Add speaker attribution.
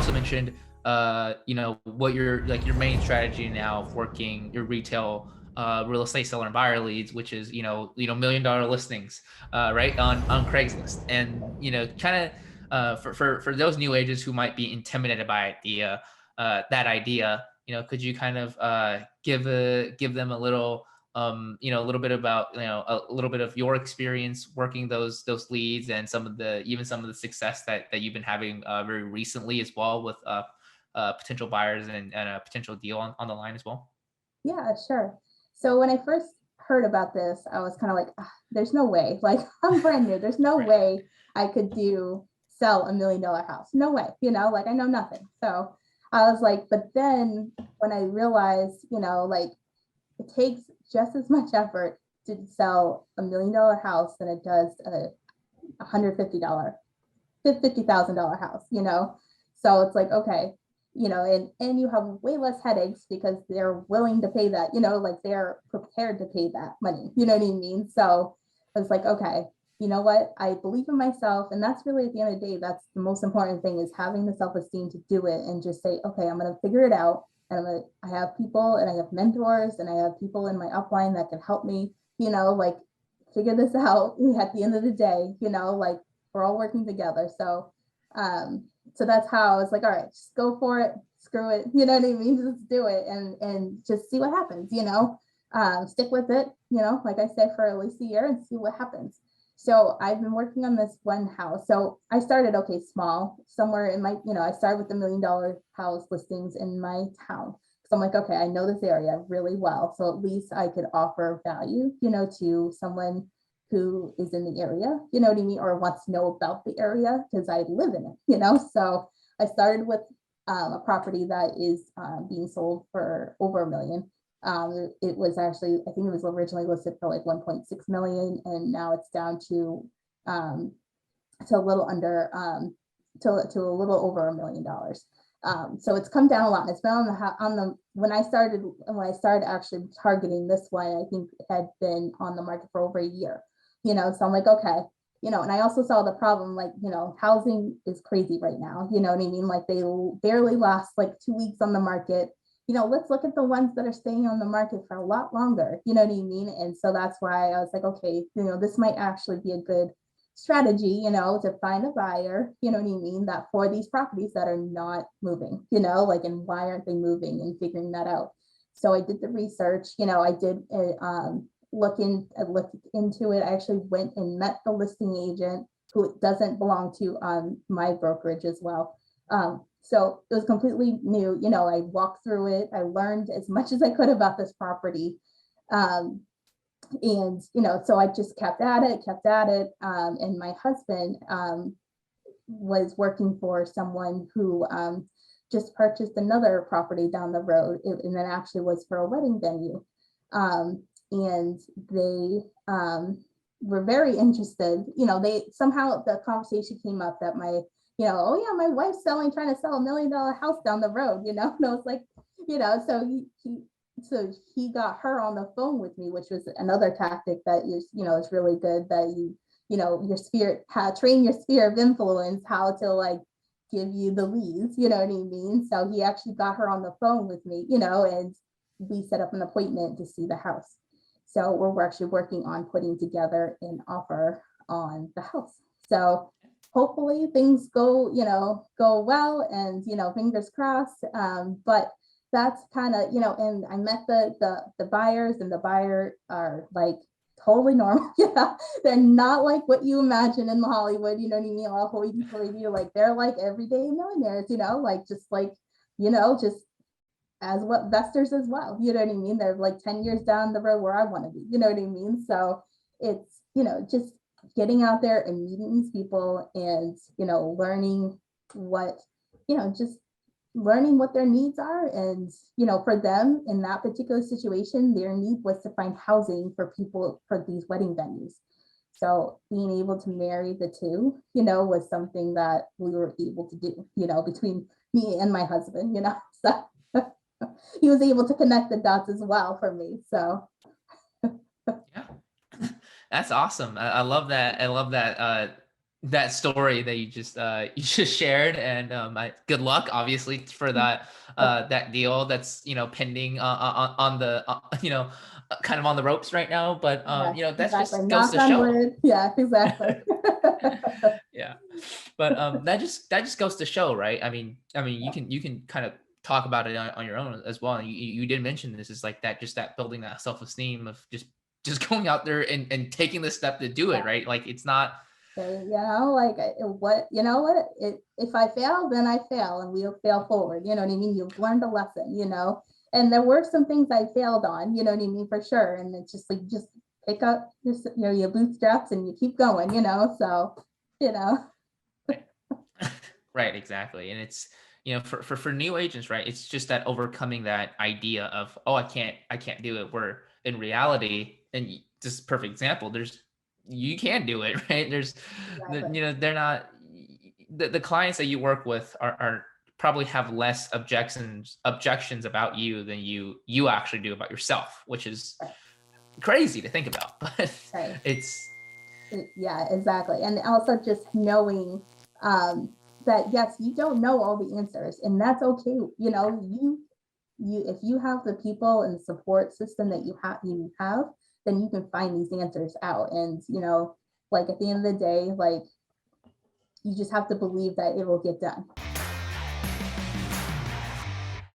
Speaker 1: also mentioned, what your main strategy now of working your retail real estate seller and buyer leads, which is, $1 million listings, right, on Craigslist. And, kind of for those new agents who might be intimidated by that idea, could you kind of give them a little, a little bit about, a little bit of your experience working those leads, and some of the success that you've been having very recently as well, with potential buyers, and a potential deal on the line as well?
Speaker 2: Yeah, sure. So when I first heard about this, I was kind of like, there's no way, like I'm brand new. There's no
Speaker 1: Right.
Speaker 2: way I could sell $1 million house. No way, like I know nothing. So I was like, but then when I realized, like it takes just as much effort to sell $1 million house than it does a $50,000 house, So it's like, okay, and you have way less headaches because they're willing to pay that, like they're prepared to pay that money, you know what I mean? So I was like, okay, you know what? I believe in myself. And that's really, at the end of the day, that's the most important thing, is having the self-esteem to do it and just say, okay, I'm going to figure it out. And I have people, and I have mentors, and I have people in my upline that can help me, like figure this out at the end of the day, like we're all working together. So that's how I was like, all right, just go for it, screw it, you know what I mean? Just do it and just see what happens, stick with it, like I said, for at least a year and see what happens. So I've been working on this one house. So I started, okay, small, somewhere in my, I started with $1 million house listings in my town. So I'm like, okay, I know this area really well. So at least I could offer value, to someone who is in the area, you know what I mean, or wants to know about the area because I live in it, So I started with a property that is being sold for over $1 million. It was actually, I think it was originally listed for like 1.6 million, and now it's down to a little under to a little over $1 million. So it's come down a lot. And it's been on the when I started actually targeting this one, I think it had been on the market for over a year. So I'm like, okay, and I also saw the problem, like, housing is crazy right now, you know what I mean? Like they barely last like 2 weeks on the market. Let's look at the ones that are staying on the market for a lot longer, you know what I mean? And so that's why I was like, okay, this might actually be a good strategy, to find a buyer, you know what I mean, that for these properties that are not moving, like, and why aren't they moving, and figuring that out. So I did the research, I did look into it. I actually went and met the listing agent, who doesn't belong to my brokerage as well. So it was completely new. I walked through it. I learned as much as I could about this property. And, so I just kept at it. And my husband was working for someone who just purchased another property down the road. And then actually was for a wedding venue. And they were very interested. They somehow, the conversation came up that oh yeah, my wife's trying to sell $1 million house down the road, and I was like, so he got her on the phone with me, which was another tactic that is, is really good, that train your sphere of influence, how to like give you the leads, you know what I mean? So he actually got her on the phone with me, and we set up an appointment to see the house. So we're actually working on putting together an offer on the house. So hopefully things go well, and, fingers crossed. But that's kind of, and I met the buyers, and the buyer are like totally normal. Yeah, they're not like what you imagine in Hollywood, you know what I mean? All hoity-toity, like they're like everyday millionaires, like just like, just as what investors as well, you know what I mean? They're like 10 years down the road where I want to be, you know what I mean? So it's, just getting out there and meeting these people, and, learning what, just learning what their needs are. And, for them in that particular situation, their need was to find housing for people for these wedding venues. So being able to marry the two, was something that we were able to do, between me and my husband, so he was able to connect the dots as well for me. So
Speaker 1: yeah, that's awesome. I love that. I love that that story that you just shared, and good luck, obviously, for that deal that's pending on the kind of on the ropes right now. But
Speaker 2: Yeah,
Speaker 1: that's
Speaker 2: exactly.
Speaker 1: just goes
Speaker 2: Knock
Speaker 1: to
Speaker 2: on
Speaker 1: show.
Speaker 2: wood. Yeah, exactly.
Speaker 1: Yeah, but that just goes to show, right? I mean, you can kind of talk about it on your own as well. And you did mention this is like that, just that building that self-esteem of just going out there and taking the step to do it, right? Like it's not.
Speaker 2: So, like what, if I fail, then I fail and we'll fail forward. You know what I mean? You've learned a lesson, and there were some things I failed on, you know what I mean, for sure. And it's just like, just pick up your bootstraps and you keep going, so, you know.
Speaker 1: Right, exactly. And it's, for new agents, right? It's just that overcoming that idea of, oh, I can't do it. Where in reality, and just perfect example, you can do it, right?
Speaker 2: Exactly.
Speaker 1: They're not, the clients that you work with are probably have less objections about you than you actually do about yourself, which is
Speaker 2: Right.
Speaker 1: crazy to think about, but
Speaker 2: Right.
Speaker 1: it's.
Speaker 2: Yeah, exactly. And also just knowing that yes, you don't know all the answers, and that's okay. You if you have the people and support system that you have, then you can find these answers out. And like at the end of the day, like you just have to believe that it will get done.